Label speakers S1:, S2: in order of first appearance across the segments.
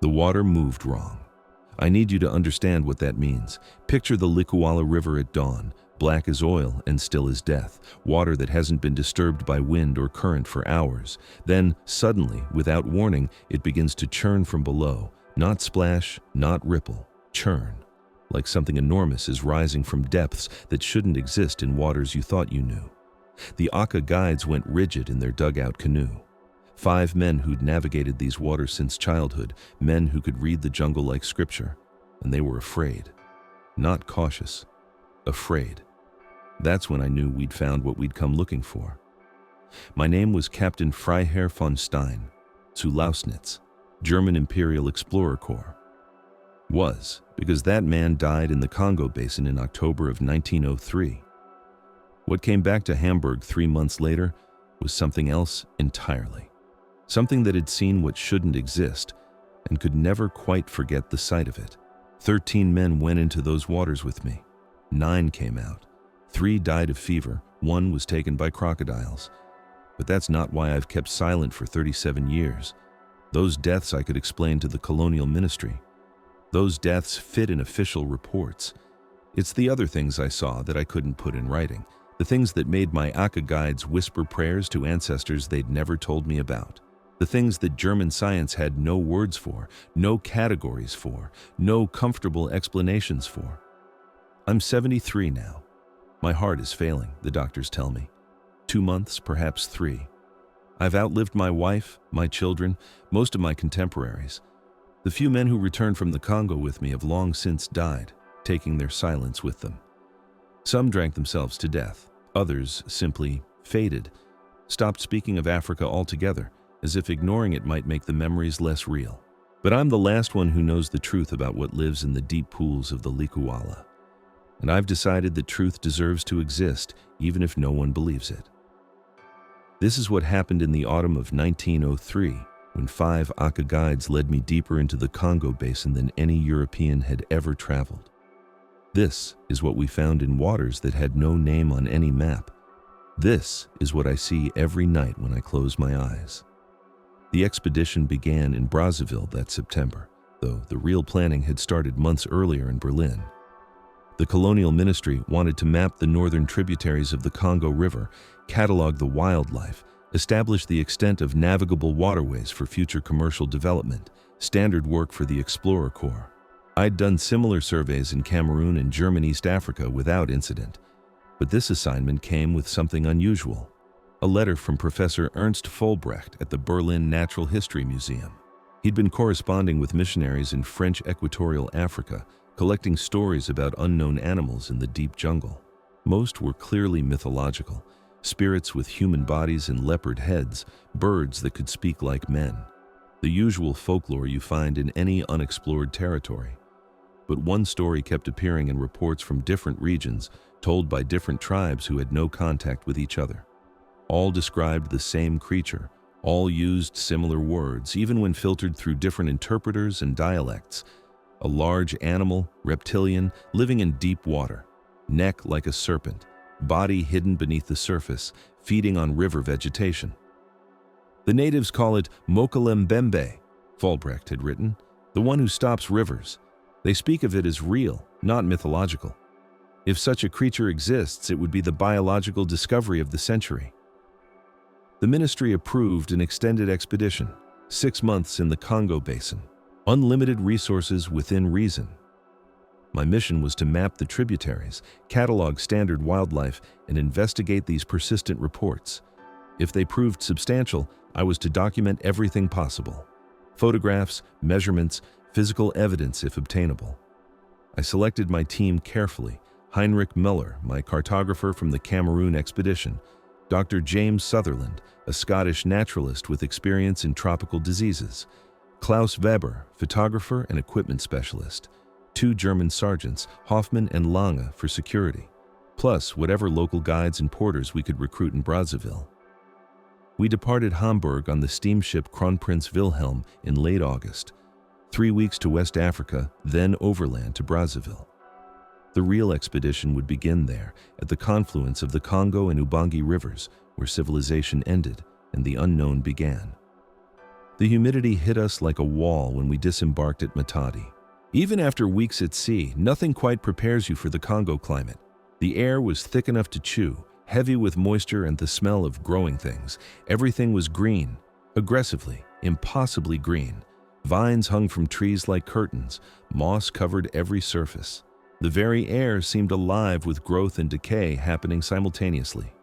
S1: The water moved wrong. I need you to understand what that means. Picture the Likouala River at dawn, black as oil and still as death, water that hasn't been disturbed by wind or current for hours. Then, suddenly, without warning, it begins to churn from below. Not splash, not ripple, churn. Like something enormous is rising from depths that shouldn't exist in waters you thought you knew. The Aka guides went rigid in their dugout canoe. 5 men who'd navigated these waters since childhood, men who could read the jungle like scripture, and they were afraid. Not cautious, afraid. That's when I knew we'd found what we'd come looking for. My name was Captain Freiherr von Stein, zu Lausnitz, German Imperial Explorer Corps. Was, because that man died in the Congo Basin in October of 1903. What came back to Hamburg 3 months later was something else entirely. Something that had seen what shouldn't exist and could never quite forget the sight of it. 13 men went into those waters with me. 9 came out. 3 died of fever. 1 was taken by crocodiles. But that's not why I've kept silent for 37 years. Those deaths I could explain to the colonial ministry. Those deaths fit in official reports. It's the other things I saw that I couldn't put in writing. The things that made my Aka guides whisper prayers to ancestors they'd never told me about. The things that German science had no words for, no categories for, no comfortable explanations for. I'm 73 now. My heart is failing, the doctors tell me. 2 months, perhaps 3. I've outlived my wife, my children, most of my contemporaries. The few men who returned from the Congo with me have long since died, taking their silence with them. Some drank themselves to death. Others simply faded, stopped speaking of Africa altogether, as if ignoring it might make the memories less real. But I'm the last one who knows the truth about what lives in the deep pools of the Likouala. And I've decided that truth deserves to exist, even if no one believes it. This is what happened in the autumn of 1903, when 5 Aka guides led me deeper into the Congo Basin than any European had ever traveled. This is what we found in waters that had no name on any map. This is what I see every night when I close my eyes. The expedition began in Brazzaville that September, though the real planning had started months earlier in Berlin. The colonial ministry wanted to map the northern tributaries of the Congo River, catalog the wildlife, establish the extent of navigable waterways for future commercial development, standard work for the Explorer Corps. I'd done similar surveys in Cameroon and German East Africa without incident, but this assignment came with something unusual. A letter from Professor Ernst Vollbrecht at the Berlin Natural History Museum. He'd been corresponding with missionaries in French Equatorial Africa, collecting stories about unknown animals in the deep jungle. Most were clearly mythological, spirits with human bodies and leopard heads, birds that could speak like men. The usual folklore you find in any unexplored territory. But one story kept appearing in reports from different regions, told by different tribes who had no contact with each other. All described the same creature, all used similar words, even when filtered through different interpreters and dialects. A large animal, reptilian, living in deep water, neck like a serpent, body hidden beneath the surface, feeding on river vegetation. The natives call it Mokele-Mbembe, Vollbrecht had written, the one who stops rivers. They speak of it as real, not mythological. If such a creature exists, it would be the biological discovery of the century. The ministry approved an extended expedition, 6 months in the Congo Basin, unlimited resources within reason. My mission was to map the tributaries, catalog standard wildlife, and investigate these persistent reports. If they proved substantial, I was to document everything possible. Photographs, measurements, physical evidence if obtainable. I selected my team carefully. Heinrich Müller, my cartographer from the Cameroon expedition, Dr. James Sutherland, a Scottish naturalist with experience in tropical diseases, Klaus Weber, photographer and equipment specialist, 2 German sergeants, Hoffmann and Lange, for security, plus whatever local guides and porters we could recruit in Brazzaville. We departed Hamburg on the steamship Kronprinz Wilhelm in late August, 3 weeks to West Africa, then overland to Brazzaville. The real expedition would begin there, at the confluence of the Congo and Ubangi rivers, where civilization ended and the unknown began. The humidity hit us like a wall when we disembarked at Matadi. Even after weeks at sea, nothing quite prepares you for the Congo climate. The air was thick enough to chew, heavy with moisture and the smell of growing things. Everything was green, aggressively, impossibly green. Vines hung from trees like curtains, moss covered every surface. The very air seemed alive with growth and decay happening simultaneously.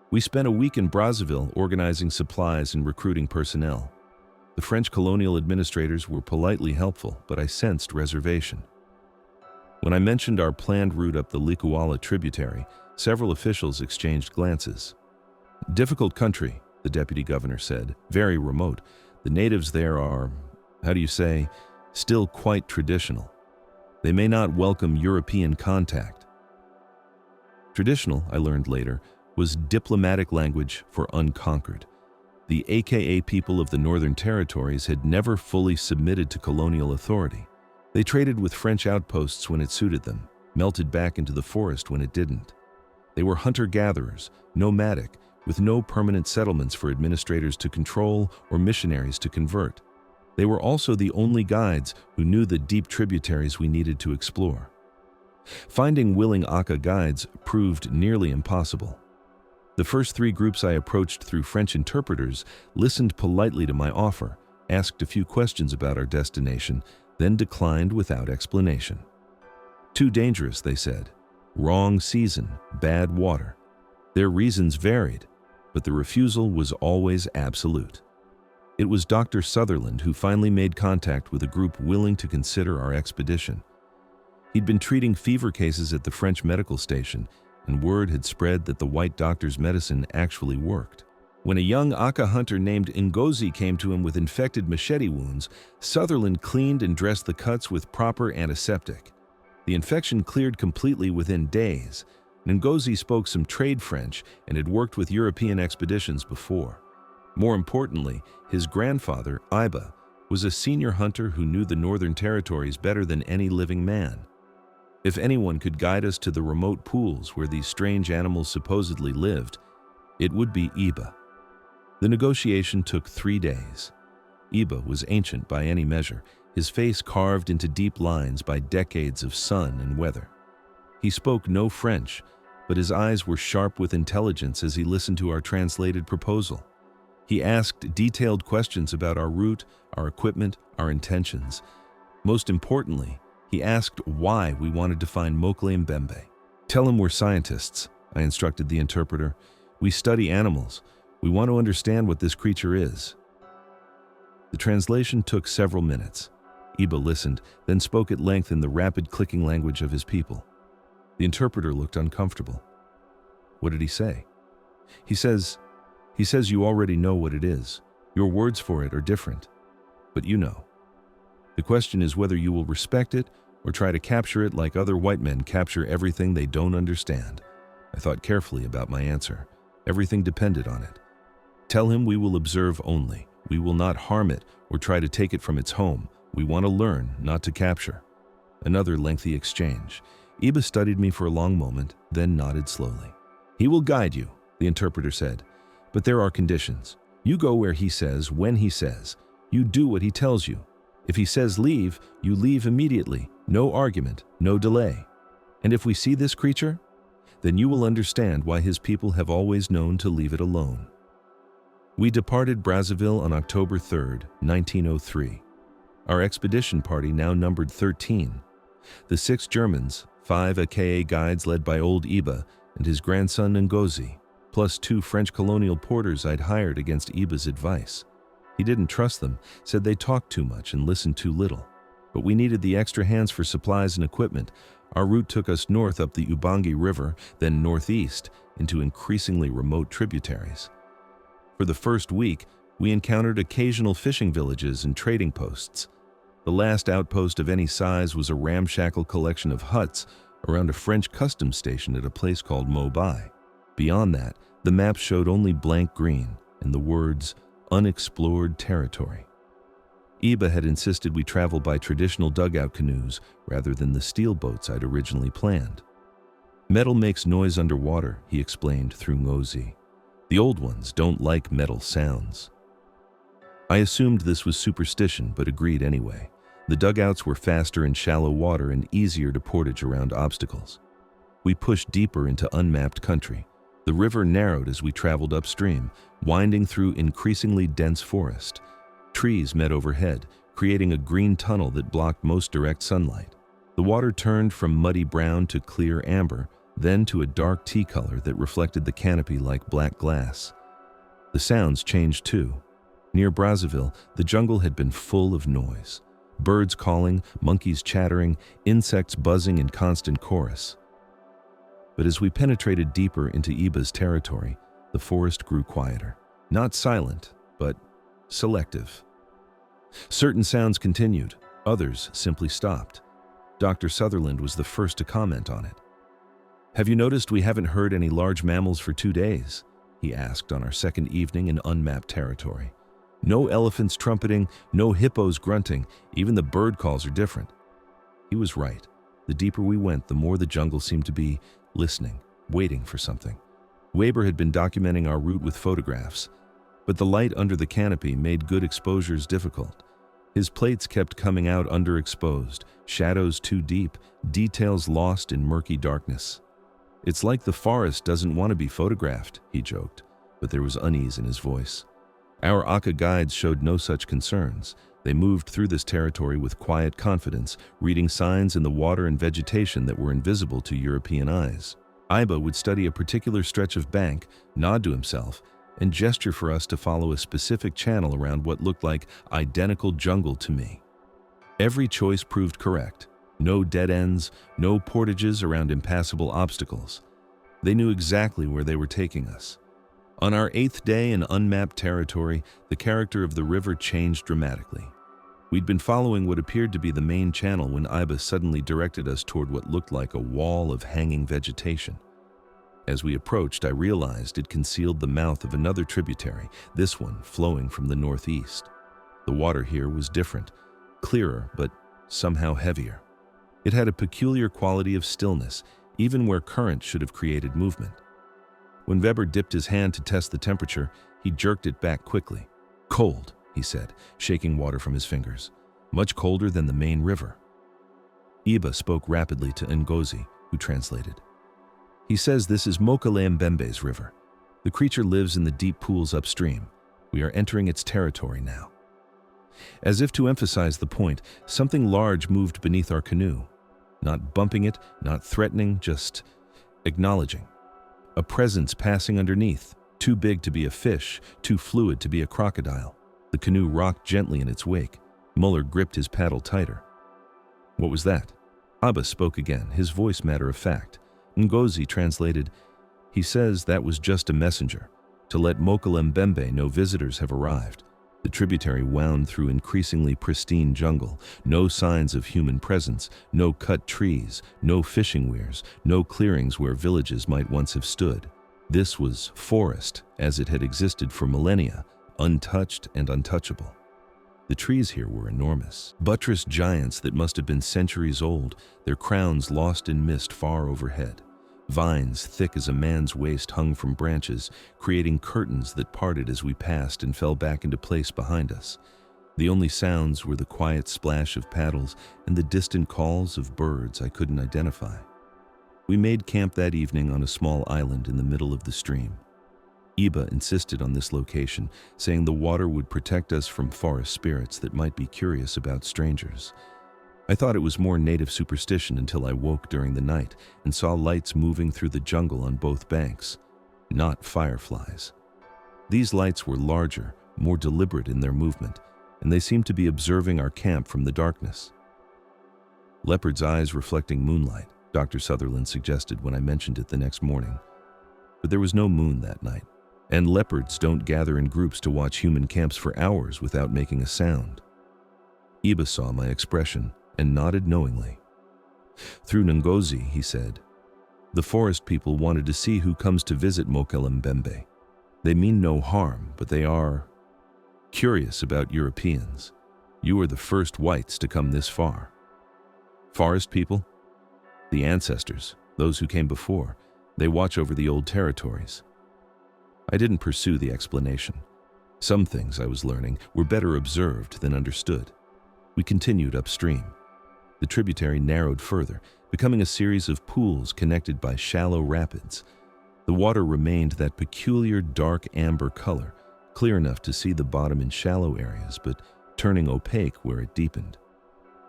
S1: We spent a week in Brazzaville organizing supplies and recruiting personnel. The French colonial administrators were politely helpful, but I sensed reservation. When I mentioned our planned route up the Likouala tributary, several officials exchanged glances. Difficult country, the deputy governor said, very remote. The natives there are, still quite traditional. They may not welcome European contact. Traditional, I learned later, was diplomatic language for unconquered. The AKA people of the Northern Territories had never fully submitted to colonial authority. They traded with French outposts when it suited them, melted back into the forest when it didn't. They were hunter-gatherers, nomadic, with no permanent settlements for administrators to control or missionaries to convert. They were also the only guides who knew the deep tributaries we needed to explore. Finding willing Aka guides proved nearly impossible. The first 3 groups I approached through French interpreters listened politely to my offer, asked a few questions about our destination, then declined without explanation. Too dangerous, they said. Wrong season, bad water. Their reasons varied, but the refusal was always absolute. It was Dr. Sutherland who finally made contact with a group willing to consider our expedition. He'd been treating fever cases at the French medical station, and word had spread that the white doctor's medicine actually worked. When a young Aka hunter named Ngozi came to him with infected machete wounds, Sutherland cleaned and dressed the cuts with proper antiseptic. The infection cleared completely within days. Ngozi spoke some trade French and had worked with European expeditions before. More importantly, his grandfather, Iba, was a senior hunter who knew the Northern Territories better than any living man. If anyone could guide us to the remote pools where these strange animals supposedly lived, it would be Iba. The negotiation took 3 days. Iba was ancient by any measure, his face carved into deep lines by decades of sun and weather. He spoke no French, but his eyes were sharp with intelligence as he listened to our translated proposal. He asked detailed questions about our route, our equipment, our intentions. Most importantly, he asked why we wanted to find Mokele-Mbembe. Tell him we're scientists, I instructed the interpreter. We study animals. We want to understand what this creature is. The translation took several minutes. Iba listened, then spoke at length in the rapid clicking language of his people. The interpreter looked uncomfortable. What did he say? He says you already know what it is. Your words for it are different, but you know. The question is whether you will respect it or try to capture it like other white men capture everything they don't understand. I thought carefully about my answer. Everything depended on it. Tell him we will observe only. We will not harm it or try to take it from its home. We want to learn, not to capture. Another lengthy exchange. Iba studied me for a long moment, then nodded slowly. He will guide you, the interpreter said. But there are conditions. You go where he says, when he says. You do what he tells you. If he says leave, you leave immediately. No argument, no delay. And if we see this creature, then you will understand why his people have always known to leave it alone. We departed Brazzaville on October 3rd, 1903. Our expedition party now numbered 13. The 6 Germans, 5 AKA guides led by old Iba and his grandson Ngozi, plus 2 French colonial porters I'd hired against Iba's advice. He didn't trust them, said they talked too much and listened too little. But we needed the extra hands for supplies and equipment. Our route took us north up the Ubangi River, then northeast into increasingly remote tributaries. For the first week, we encountered occasional fishing villages and trading posts. The last outpost of any size was a ramshackle collection of huts around a French customs station at a place called Mobai. Beyond that, the map showed only blank green and the words, unexplored territory. Iba had insisted we travel by traditional dugout canoes rather than the steel boats I'd originally planned. Metal makes noise underwater, he explained through Ngozi. The old ones don't like metal sounds. I assumed this was superstition, but agreed anyway. The dugouts were faster in shallow water and easier to portage around obstacles. We pushed deeper into unmapped country. The river narrowed as we traveled upstream, winding through increasingly dense forest. Trees met overhead, creating a green tunnel that blocked most direct sunlight. The water turned from muddy brown to clear amber, then to a dark tea color that reflected the canopy like black glass. The sounds changed too. Near Brazzaville, the jungle had been full of noise. Birds calling, monkeys chattering, insects buzzing in constant chorus. But as we penetrated deeper into Iba's territory, the forest grew quieter. Not silent, but selective. Certain sounds continued, others simply stopped. Dr. Sutherland was the first to comment on it. "Have you noticed we haven't heard any large mammals for 2 days?" he asked on our second evening in unmapped territory. "No elephants trumpeting, no hippos grunting, even the bird calls are different." He was right. The deeper we went, the more the jungle seemed to be listening, waiting for something. Weber had been documenting our route with photographs, but the light under the canopy made good exposures difficult. His plates kept coming out underexposed, shadows too deep, details lost in murky darkness. "It's like the forest doesn't want to be photographed," he joked, but there was unease in his voice. Our Aka guides showed no such concerns. They moved through this territory with quiet confidence, reading signs in the water and vegetation that were invisible to European eyes. Iba would study a particular stretch of bank, nod to himself, and gesture for us to follow a specific channel around what looked like identical jungle to me. Every choice proved correct. No dead ends, no portages around impassable obstacles. They knew exactly where they were taking us. On our 8th day in unmapped territory, the character of the river changed dramatically. We'd been following what appeared to be the main channel when Iba suddenly directed us toward what looked like a wall of hanging vegetation. As we approached, I realized it concealed the mouth of another tributary, this one flowing from the northeast. The water here was different, clearer, but somehow heavier. It had a peculiar quality of stillness, even where current should have created movement. When Weber dipped his hand to test the temperature, he jerked it back quickly. "Cold," he said, shaking water from his fingers. "Much colder than the main river." Iba spoke rapidly to Ngozi, who translated. "He says this is Mokele-Mbembe's river. The creature lives in the deep pools upstream. We are entering its territory now." As if to emphasize the point, something large moved beneath our canoe. Not bumping it, not threatening, just acknowledging. A presence passing underneath, too big to be a fish, too fluid to be a crocodile. The canoe rocked gently in its wake. Muller gripped his paddle tighter. "What was that?" Abba spoke again, his voice matter-of-fact. Ngozi translated, "He says that was just a messenger, to let Mokele-Mbembe know visitors have arrived." The tributary wound through increasingly pristine jungle, no signs of human presence, no cut trees, no fishing weirs, no clearings where villages might once have stood. This was forest as it had existed for millennia, untouched and untouchable. The trees here were enormous, buttressed giants that must have been centuries old, their crowns lost in mist far overhead. Vines thick as a man's waist hung from branches, creating curtains that parted as we passed and fell back into place behind us. The only sounds were the quiet splash of paddles and the distant calls of birds I couldn't identify. We made camp that evening on a small island in the middle of the stream. Iba insisted on this location, saying the water would protect us from forest spirits that might be curious about strangers. I thought it was more native superstition until I woke during the night and saw lights moving through the jungle on both banks, not fireflies. These lights were larger, more deliberate in their movement, and they seemed to be observing our camp from the darkness. "Leopard's eyes reflecting moonlight," Dr. Sutherland suggested when I mentioned it the next morning. But there was no moon that night, and leopards don't gather in groups to watch human camps for hours without making a sound. Iba saw my expression and nodded knowingly. "Through Ngozi," he said, "the forest people wanted to see who comes to visit Mokele-Mbembe. They mean no harm, but they are curious about Europeans. You are the first whites to come this far." "Forest people?" "The ancestors, those who came before. They watch over the old territories." I didn't pursue the explanation. Some things, I was learning, were better observed than understood. We continued upstream. The tributary narrowed further, becoming a series of pools connected by shallow rapids. The water remained that peculiar dark amber color, clear enough to see the bottom in shallow areas, but turning opaque where it deepened.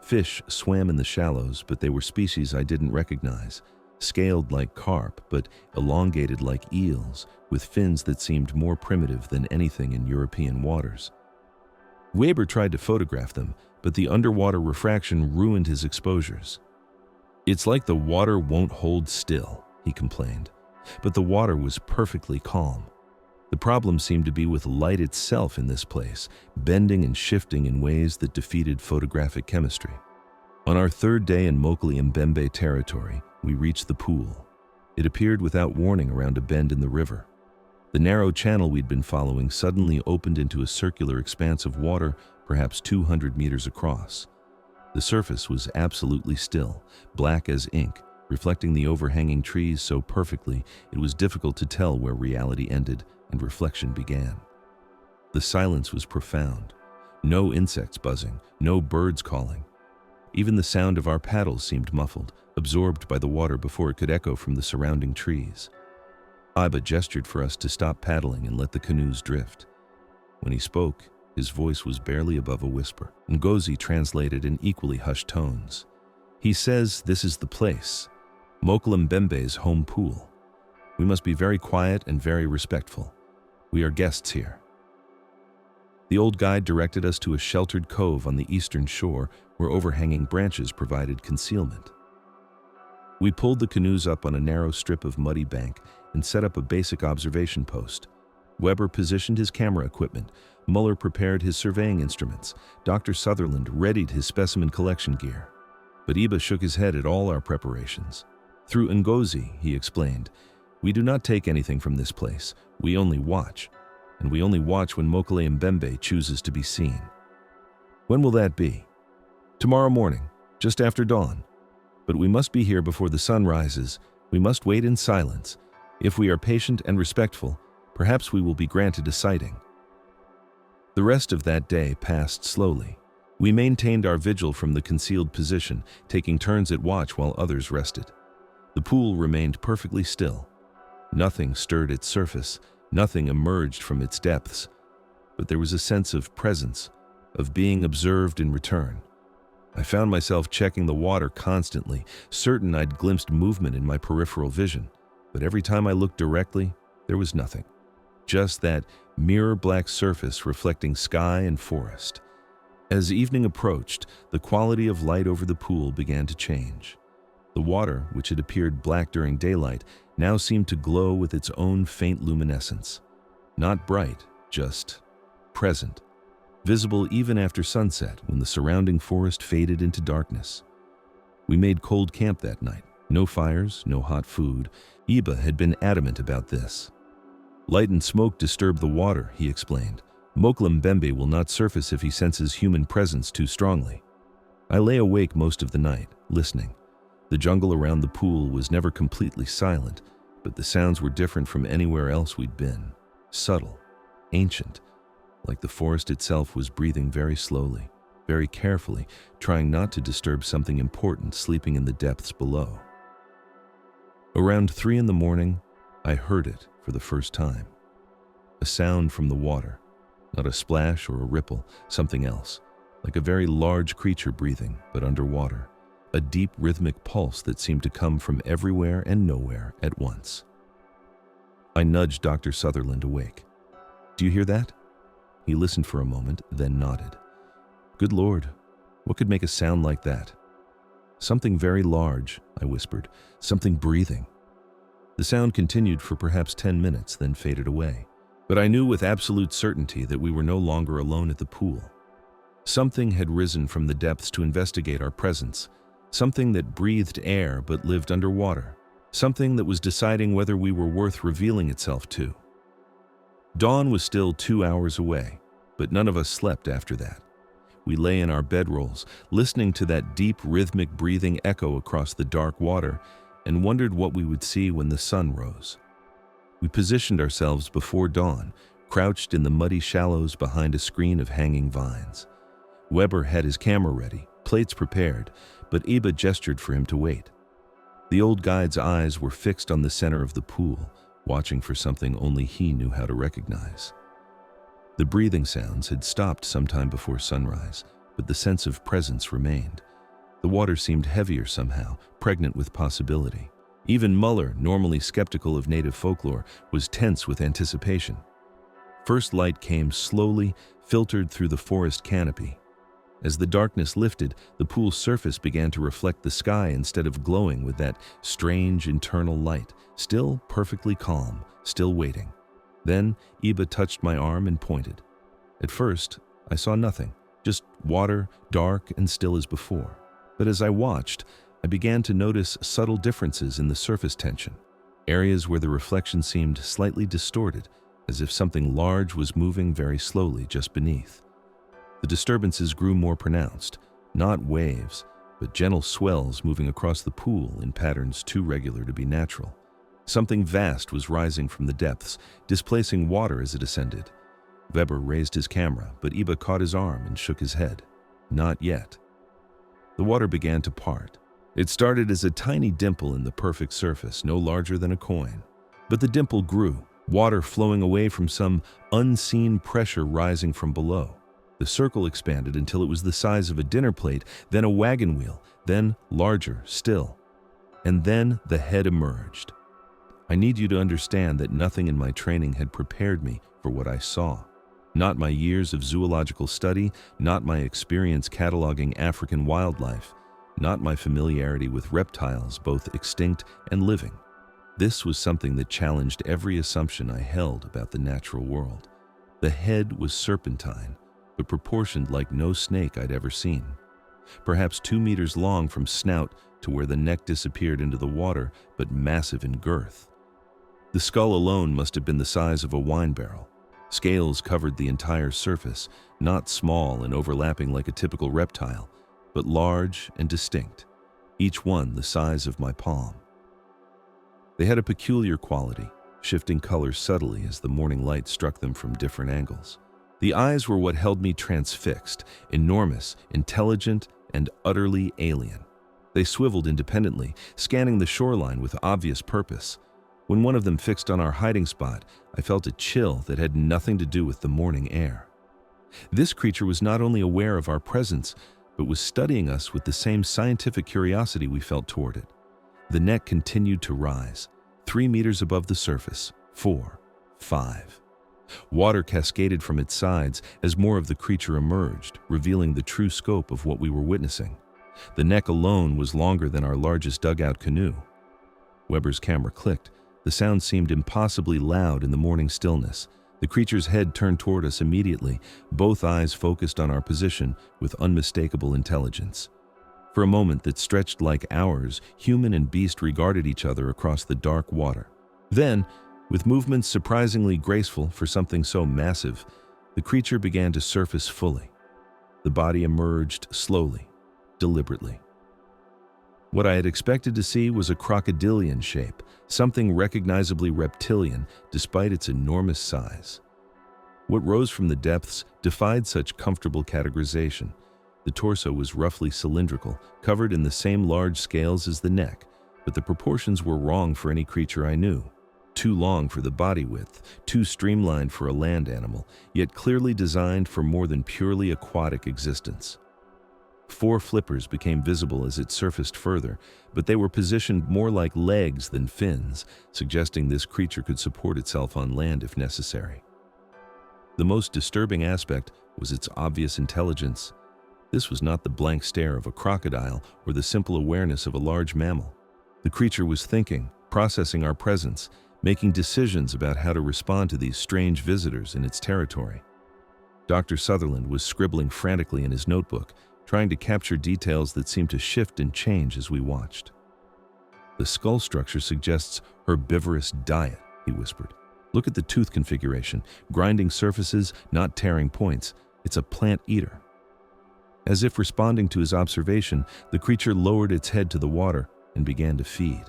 S1: Fish swam in the shallows, but they were species I didn't recognize, scaled like carp, but elongated like eels, with fins that seemed more primitive than anything in European waters. Weber tried to photograph them, but the underwater refraction ruined his exposures. "It's like the water won't hold still," he complained, but the water was perfectly calm. The problem seemed to be with light itself in this place, bending and shifting in ways that defeated photographic chemistry. On our third day in Mokele-Mbembe territory, we reached the pool. It appeared without warning around a bend in the river. The narrow channel we'd been following suddenly opened into a circular expanse of water, perhaps 200 meters across. The surface was absolutely still, black as ink, reflecting the overhanging trees so perfectly it was difficult to tell where reality ended and reflection began. The silence was profound. No insects buzzing, no birds calling. Even the sound of our paddles seemed muffled, absorbed by the water before it could echo from the surrounding trees. Iba gestured for us to stop paddling and let the canoes drift. When he spoke, his voice was barely above a whisper. Ngozi translated in equally hushed tones. "He says this is the place, Mokele-Mbembe's home pool. We must be very quiet and very respectful. We are guests here." The old guide directed us to a sheltered cove on the eastern shore where overhanging branches provided concealment. We pulled the canoes up on a narrow strip of muddy bank and set up a basic observation post. Weber positioned his camera equipment, Muller prepared his surveying instruments, Dr. Sutherland readied his specimen collection gear. But Iba shook his head at all our preparations. "Through Ngozi," he explained, "we do not take anything from this place, we only watch. And we only watch when Mokele-Mbembe chooses to be seen." "When will that be?" "Tomorrow morning, just after dawn. But we must be here before the sun rises. We must wait in silence. If we are patient and respectful, perhaps we will be granted a sighting." The rest of that day passed slowly. We maintained our vigil from the concealed position, taking turns at watch while others rested. The pool remained perfectly still. Nothing stirred its surface, nothing emerged from its depths. But there was a sense of presence, of being observed in return. I found myself checking the water constantly, certain I'd glimpsed movement in my peripheral vision. But every time I looked directly, there was nothing. Just that mirror-black surface reflecting sky and forest. As evening approached, the quality of light over the pool began to change. The water, which had appeared black during daylight, now seemed to glow with its own faint luminescence. Not bright, just present. Visible even after sunset when the surrounding forest faded into darkness. We made cold camp that night. No fires, no hot food. Iba had been adamant about this. "Light and smoke disturb the water," he explained. "Mokele-Mbembe will not surface if he senses human presence too strongly." I lay awake most of the night, listening. The jungle around the pool was never completely silent, but the sounds were different from anywhere else we'd been. Subtle, ancient, like the forest itself was breathing very slowly, very carefully, trying not to disturb something important sleeping in the depths below. Around 3 in the morning, I heard it for the first time. A sound from the water, not a splash or a ripple, something else, like a very large creature breathing, but underwater. A deep rhythmic pulse that seemed to come from everywhere and nowhere at once. I nudged Dr. Sutherland awake. "Do you hear that?" He listened for a moment, then nodded. "Good Lord, what could make a sound like that?" "Something very large," I whispered, "something breathing." The sound continued for perhaps 10 minutes, then faded away. But I knew with absolute certainty that we were no longer alone at the pool. Something had risen from the depths to investigate our presence. Something that breathed air but lived underwater. Something that was deciding whether we were worth revealing itself to. Dawn was still 2 hours away, but none of us slept after that. We lay in our bedrolls, listening to that deep rhythmic breathing echo across the dark water, and wondered what we would see when the sun rose. We positioned ourselves before dawn, crouched in the muddy shallows behind a screen of hanging vines. Weber had his camera ready, plates prepared, but Iba gestured for him to wait. The old guide's eyes were fixed on the center of the pool, watching for something only he knew how to recognize. The breathing sounds had stopped sometime before sunrise, but the sense of presence remained. The water seemed heavier somehow, pregnant with possibility. Even Muller, normally skeptical of native folklore, was tense with anticipation. First light came slowly, filtered through the forest canopy. As the darkness lifted, the pool's surface began to reflect the sky instead of glowing with that strange internal light, still perfectly calm, still waiting. Then Iba touched my arm and pointed. At first, I saw nothing, just water, dark and still as before. But as I watched, I began to notice subtle differences in the surface tension, areas where the reflection seemed slightly distorted, as if something large was moving very slowly just beneath. The disturbances grew more pronounced, not waves, but gentle swells moving across the pool in patterns too regular to be natural. Something vast was rising from the depths, displacing water as it ascended. Weber raised his camera, but Iba caught his arm and shook his head. Not yet. The water began to part. It started as a tiny dimple in the perfect surface, no larger than a coin. But the dimple grew, water flowing away from some unseen pressure rising from below. The circle expanded until it was the size of a dinner plate, then a wagon wheel, then larger still. And then the head emerged. I need you to understand that nothing in my training had prepared me for what I saw. Not my years of zoological study, not my experience cataloging African wildlife, not my familiarity with reptiles, both extinct and living. This was something that challenged every assumption I held about the natural world. The head was serpentine, but proportioned like no snake I'd ever seen. Perhaps 2 meters long from snout to where the neck disappeared into the water, but massive in girth. The skull alone must have been the size of a wine barrel. Scales covered the entire surface, not small and overlapping like a typical reptile, but large and distinct, each one the size of my palm. They had a peculiar quality, shifting colors subtly as the morning light struck them from different angles. The eyes were what held me transfixed, enormous, intelligent, and utterly alien. They swiveled independently, scanning the shoreline with obvious purpose. When one of them fixed on our hiding spot, I felt a chill that had nothing to do with the morning air. This creature was not only aware of our presence, but was studying us with the same scientific curiosity we felt toward it. The neck continued to rise, 3 meters above the surface, 4, 5. Water cascaded from its sides as more of the creature emerged, revealing the true scope of what we were witnessing. The neck alone was longer than our largest dugout canoe. Weber's camera clicked. The sound seemed impossibly loud in the morning stillness. The creature's head turned toward us immediately, both eyes focused on our position with unmistakable intelligence. For a moment that stretched like hours, human and beast regarded each other across the dark water. Then, with movements surprisingly graceful for something so massive, the creature began to surface fully. The body emerged slowly, deliberately. What I had expected to see was a crocodilian shape, something recognizably reptilian despite its enormous size. What rose from the depths defied such comfortable categorization. The torso was roughly cylindrical, covered in the same large scales as the neck, but the proportions were wrong for any creature I knew. Too long for the body width, too streamlined for a land animal, yet clearly designed for more than purely aquatic existence. 4 flippers became visible as it surfaced further, but they were positioned more like legs than fins, suggesting this creature could support itself on land if necessary. The most disturbing aspect was its obvious intelligence. This was not the blank stare of a crocodile or the simple awareness of a large mammal. The creature was thinking, processing our presence, making decisions about how to respond to these strange visitors in its territory. Dr. Sutherland was scribbling frantically in his notebook, trying to capture details that seemed to shift and change as we watched. "The skull structure suggests herbivorous diet," he whispered. "Look at the tooth configuration, grinding surfaces, not tearing points. It's a plant eater." As if responding to his observation, the creature lowered its head to the water and began to feed.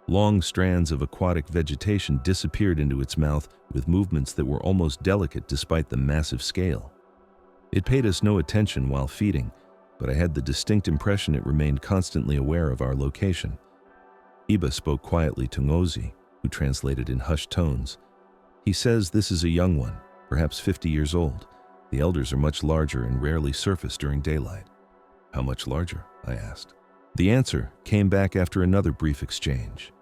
S1: Long strands of aquatic vegetation disappeared into its mouth with movements that were almost delicate despite the massive scale. It paid us no attention while feeding, but I had the distinct impression it remained constantly aware of our location. Iba spoke quietly to Ngozi, who translated in hushed tones. He says this is a young one, perhaps 50 years old. The elders are much larger and rarely surface during daylight. How much larger? I asked. The answer came back after another brief exchange.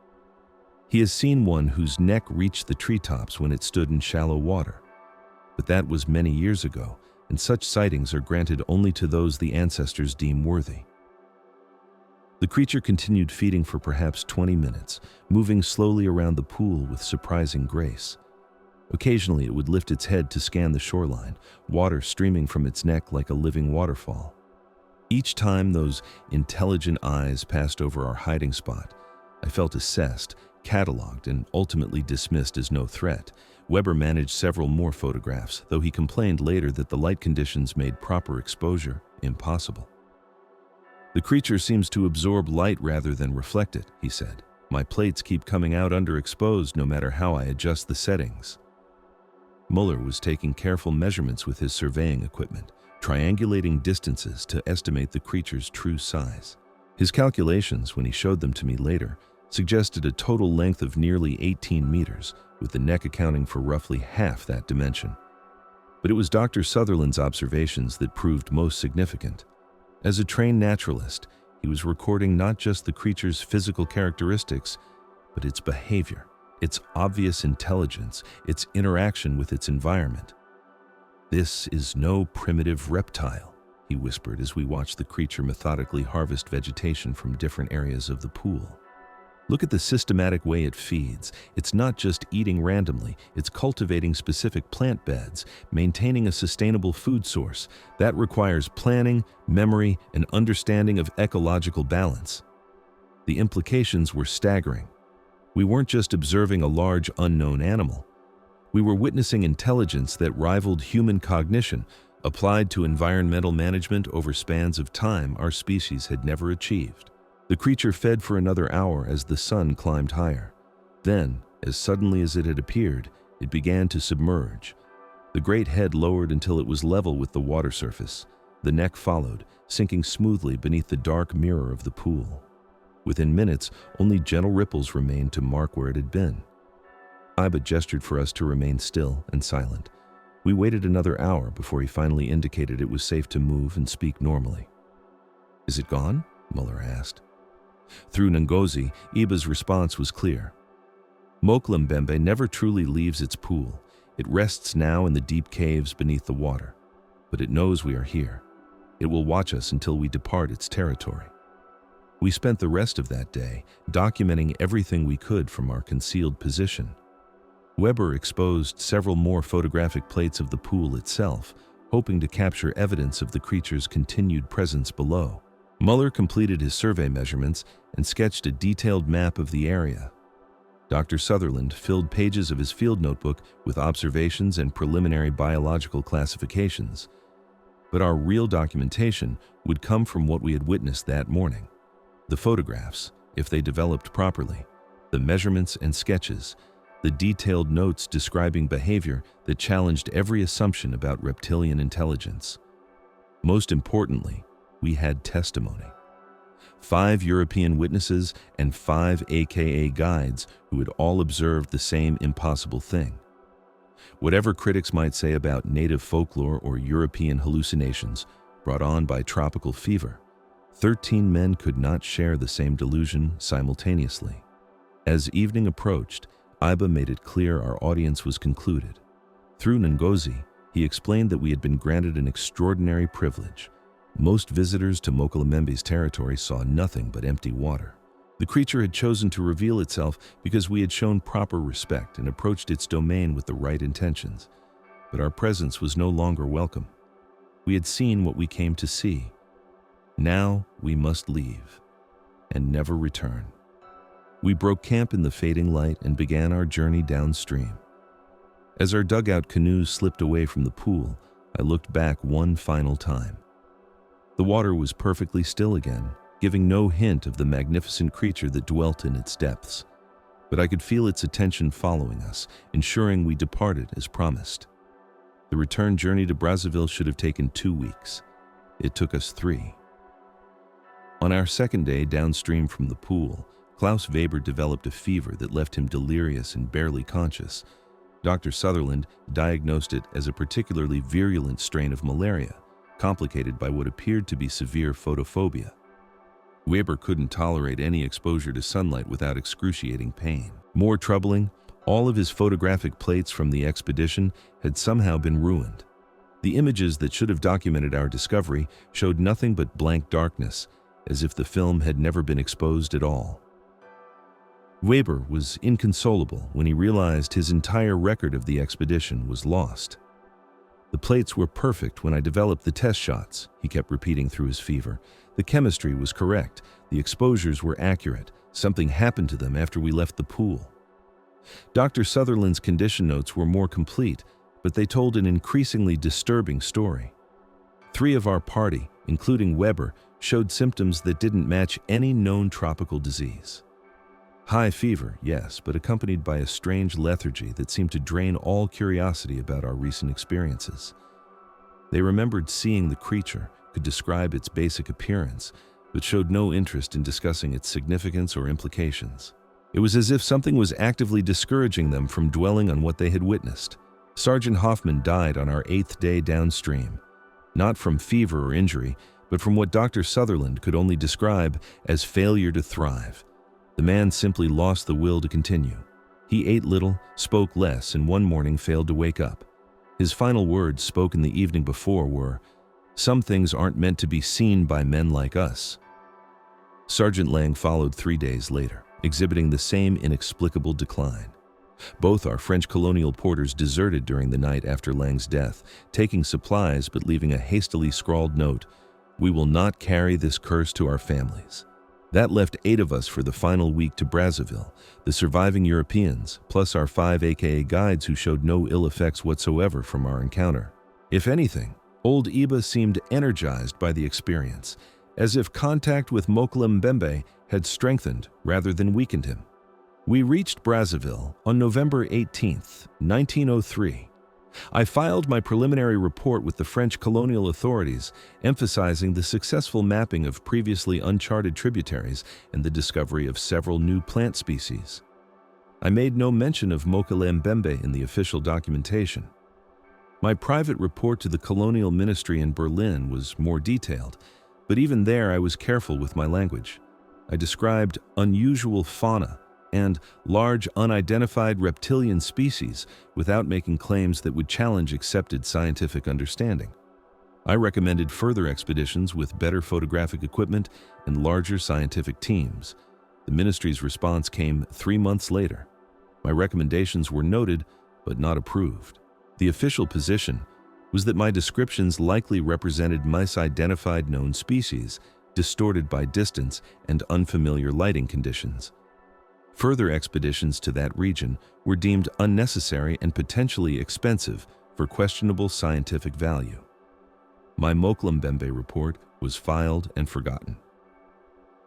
S1: He has seen one whose neck reached the treetops when it stood in shallow water. But that was many years ago, and such sightings are granted only to those the ancestors deem worthy. The creature continued feeding for perhaps 20 minutes, moving slowly around the pool with surprising grace. Occasionally it would lift its head to scan the shoreline, water streaming from its neck like a living waterfall. Each time those intelligent eyes passed over our hiding spot, I felt assessed, cataloged, and ultimately dismissed as no threat. Weber managed several more photographs, though he complained later that the light conditions made proper exposure impossible. The creature seems to absorb light rather than reflect it, he said. My plates keep coming out underexposed no matter how I adjust the settings. Muller was taking careful measurements with his surveying equipment, triangulating distances to estimate the creature's true size. His calculations, when he showed them to me later, suggested a total length of nearly 18 meters, with the neck accounting for roughly half that dimension. But it was Dr. Sutherland's observations that proved most significant. As a trained naturalist, he was recording not just the creature's physical characteristics, but its behavior, its obvious intelligence, its interaction with its environment. This is no primitive reptile, he whispered as we watched the creature methodically harvest vegetation from different areas of the pool. Look at the systematic way it feeds. It's not just eating randomly, it's cultivating specific plant beds, maintaining a sustainable food source. That requires planning, memory, and understanding of ecological balance. The implications were staggering. We weren't just observing a large unknown animal. We were witnessing intelligence that rivaled human cognition, applied to environmental management over spans of time our species had never achieved. The creature fed for another hour as the sun climbed higher. Then, as suddenly as it had appeared, it began to submerge. The great head lowered until it was level with the water surface. The neck followed, sinking smoothly beneath the dark mirror of the pool. Within minutes, only gentle ripples remained to mark where it had been. Iba gestured for us to remain still and silent. We waited another hour before he finally indicated it was safe to move and speak normally. Is it gone? Muller asked. Through Ngozi, Iba's response was clear. Mokele-Mbembe never truly leaves its pool. It rests now in the deep caves beneath the water. But it knows we are here. It will watch us until we depart its territory. We spent the rest of that day documenting everything we could from our concealed position. Weber exposed several more photographic plates of the pool itself, hoping to capture evidence of the creature's continued presence below. Muller completed his survey measurements and sketched a detailed map of the area. Dr. Sutherland filled pages of his field notebook with observations and preliminary biological classifications. But our real documentation would come from what we had witnessed that morning. The photographs, if they developed properly, the measurements and sketches, the detailed notes describing behavior that challenged every assumption about reptilian intelligence. Most importantly, we had testimony. 5 European witnesses and 5 AKA guides who had all observed the same impossible thing. Whatever critics might say about native folklore or European hallucinations brought on by tropical fever, 13 men could not share the same delusion simultaneously. As evening approached, Iba made it clear our audience was concluded. Through Ngozi, he explained that we had been granted an extraordinary privilege. Most visitors to Mokele-Mbembe's territory saw nothing but empty water. The creature had chosen to reveal itself because we had shown proper respect and approached its domain with the right intentions. But our presence was no longer welcome. We had seen what we came to see. Now we must leave and never return. We broke camp in the fading light and began our journey downstream. As our dugout canoes slipped away from the pool, I looked back one final time. The water was perfectly still again, giving no hint of the magnificent creature that dwelt in its depths. but I could feel its attention following us, ensuring we departed as promised. The return journey to Brazzaville should have taken 2 weeks. It took us 3. On our second day downstream from the pool, Klaus Weber developed a fever that left him delirious and barely conscious. Dr. Sutherland diagnosed it as a particularly virulent strain of malaria, complicated by what appeared to be severe photophobia. Weber couldn't tolerate any exposure to sunlight without excruciating pain. More troubling, all of his photographic plates from the expedition had somehow been ruined. The images that should have documented our discovery showed nothing but blank darkness, as if the film had never been exposed at all. Weber was inconsolable when he realized his entire record of the expedition was lost. The plates were perfect when I developed the test shots, he kept repeating through his fever. The chemistry was correct, the exposures were accurate. Something happened to them after we left the pool. Dr. Sutherland's condition notes were more complete, but they told an increasingly disturbing story. 3 of our party, including Weber, showed symptoms that didn't match any known tropical disease. High fever, yes, but accompanied by a strange lethargy that seemed to drain all curiosity about our recent experiences. They remembered seeing the creature, could describe its basic appearance, but showed no interest in discussing its significance or implications. It was as if something was actively discouraging them from dwelling on what they had witnessed. Sergeant Hoffman died on our 8th day downstream, not from fever or injury, but from what Dr. Sutherland could only describe as failure to thrive. The man simply lost the will to continue. He ate little, spoke less, and one morning failed to wake up. His final words, spoken the evening before, were, "Some things aren't meant to be seen by men like us." Sergeant Lang followed 3 days later, exhibiting the same inexplicable decline. Both our French colonial porters deserted during the night after Lang's death, taking supplies but leaving a hastily scrawled note, "We will not carry this curse to our families." That left 8 of us for the final week to Brazzaville, the surviving Europeans, plus our 5 AKA guides who showed no ill effects whatsoever from our encounter. If anything, old Iba seemed energized by the experience, as if contact with Mokele-Mbembe had strengthened rather than weakened him. We reached Brazzaville on November 18, 1903. I filed my preliminary report with the French colonial authorities, emphasizing the successful mapping of previously uncharted tributaries and the discovery of several new plant species. I made no mention of Mokele-Mbembe in the official documentation. My private report to the colonial ministry in Berlin was more detailed, but even there I was careful with my language. I described unusual fauna and large unidentified reptilian species without making claims that would challenge accepted scientific understanding. I recommended further expeditions with better photographic equipment and larger scientific teams. The ministry's response came 3 months later. My recommendations were noted, but not approved. The official position was that my descriptions likely represented misidentified known species, distorted by distance and unfamiliar lighting conditions. Further expeditions to that region were deemed unnecessary and potentially expensive for questionable scientific value. My Mokele-Mbembe report was filed and forgotten.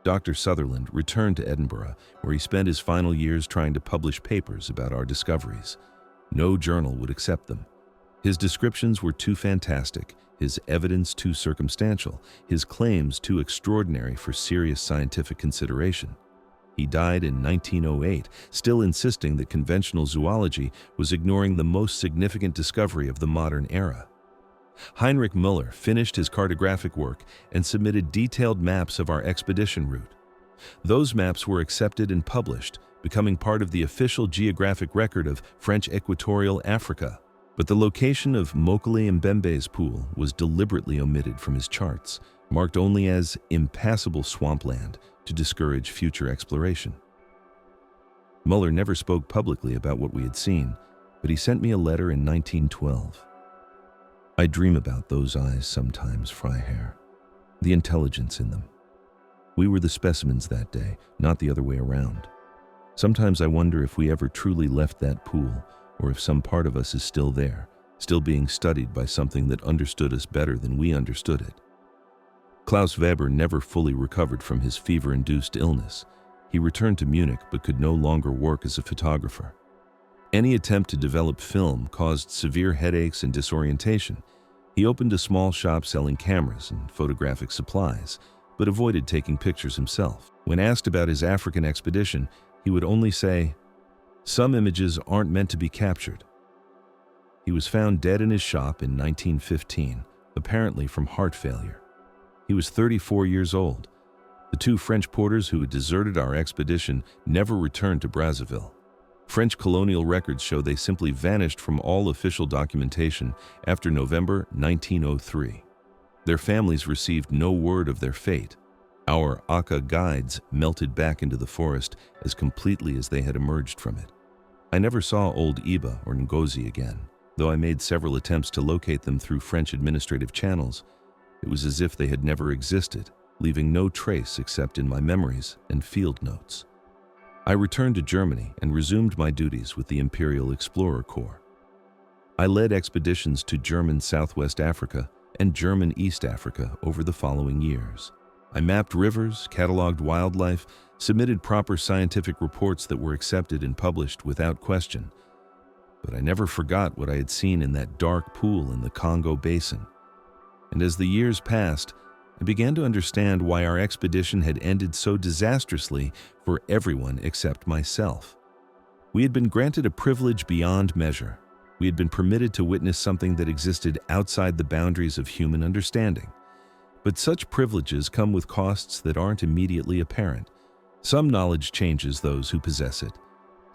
S1: Dr. Sutherland returned to Edinburgh, where he spent his final years trying to publish papers about our discoveries. No journal would accept them. His descriptions were too fantastic, his evidence too circumstantial, his claims too extraordinary for serious scientific consideration. He died in 1908, still insisting that conventional zoology was ignoring the most significant discovery of the modern era. Heinrich Müller finished his cartographic work and submitted detailed maps of our expedition route. Those maps were accepted and published, becoming part of the official geographic record of French Equatorial Africa. But the location of Mokele-Mbembe's pool was deliberately omitted from his charts, marked only as impassable swampland to discourage future exploration. Muller never spoke publicly about what we had seen, but he sent me a letter in 1912. I dream about those eyes sometimes, Freiherr, the intelligence in them. We were the specimens that day, not the other way around. Sometimes I wonder if we ever truly left that pool, or if some part of us is still there, still being studied by something that understood us better than we understood it. Klaus Weber never fully recovered from his fever-induced illness. He returned to Munich but could no longer work as a photographer. Any attempt to develop film caused severe headaches and disorientation. He opened a small shop selling cameras and photographic supplies, but avoided taking pictures himself. When asked about his African expedition, he would only say, "Some images aren't meant to be captured." He was found dead in his shop in 1915, apparently from heart failure. He was 34 years old. The two French porters who had deserted our expedition never returned to Brazzaville. French colonial records show they simply vanished from all official documentation after November 1903. Their families received no word of their fate. Our Aka guides melted back into the forest as completely as they had emerged from it. I never saw old Iba or Ngozi again, though I made several attempts to locate them through French administrative channels. It was as if they had never existed, leaving no trace except in my memories and field notes. I returned to Germany and resumed my duties with the Imperial Explorer Corps. I led expeditions to German Southwest Africa and German East Africa over the following years. I mapped rivers, cataloged wildlife, submitted proper scientific reports that were accepted and published without question. But I never forgot what I had seen in that dark pool in the Congo Basin. And as the years passed, I began to understand why our expedition had ended so disastrously for everyone except myself. We had been granted a privilege beyond measure. We had been permitted to witness something that existed outside the boundaries of human understanding. But such privileges come with costs that aren't immediately apparent. Some knowledge changes those who possess it.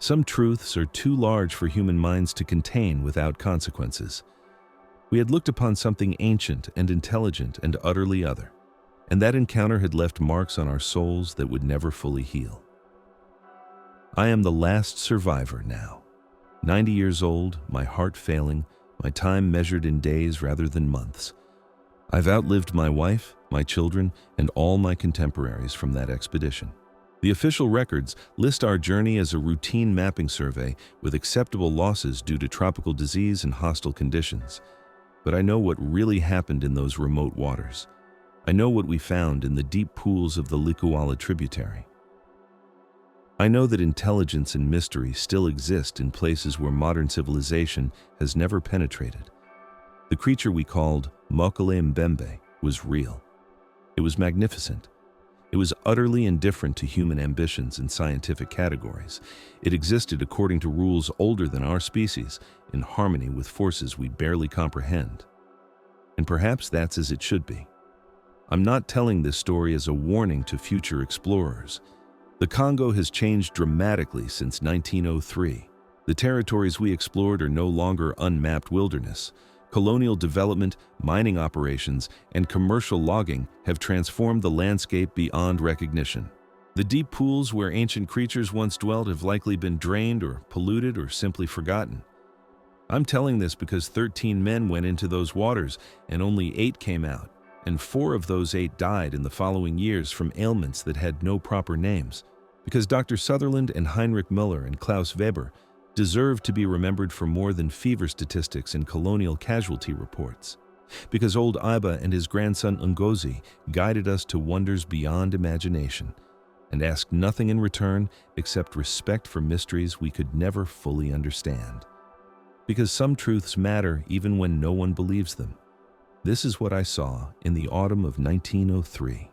S1: Some truths are too large for human minds to contain without consequences. We had looked upon something ancient and intelligent and utterly other, and that encounter had left marks on our souls that would never fully heal. I am the last survivor now. 90 years old, my heart failing, my time measured in days rather than months. I've outlived my wife, my children, and all my contemporaries from that expedition. The official records list our journey as a routine mapping survey with acceptable losses due to tropical disease and hostile conditions. But I know what really happened in those remote waters. I know what we found in the deep pools of the Likouala tributary. I know that intelligence and mystery still exist in places where modern civilization has never penetrated. The creature we called Mokele-Mbembe was real. It was magnificent. It was utterly indifferent to human ambitions and scientific categories. It existed according to rules older than our species, in harmony with forces we barely comprehend. And perhaps that's as it should be. I'm not telling this story as a warning to future explorers. The Congo has changed dramatically since 1903. The territories we explored are no longer unmapped wilderness. Colonial development, mining operations, and commercial logging have transformed the landscape beyond recognition. The deep pools where ancient creatures once dwelt have likely been drained or polluted or simply forgotten. I'm telling this because 13 men went into those waters and only 8 came out, and 4 of those 8 died in the following years from ailments that had no proper names, because Dr. Sutherland and Heinrich Müller and Klaus Weber deserve to be remembered for more than fever statistics in colonial casualty reports, because old Iba and his grandson Ngozi guided us to wonders beyond imagination and asked nothing in return except respect for mysteries we could never fully understand. Because some truths matter even when no one believes them. This is what I saw in the autumn of 1903.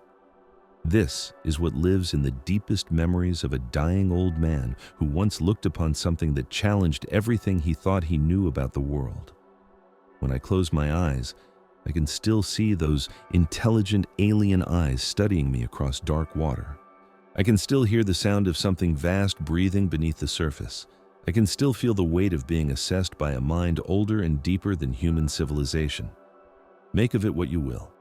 S1: This is what lives in the deepest memories of a dying old man who once looked upon something that challenged everything he thought he knew about the world. When I close my eyes, I can still see those intelligent alien eyes studying me across dark water. I can still hear the sound of something vast breathing beneath the surface. I can still feel the weight of being assessed by a mind older and deeper than human civilization. Make of it what you will.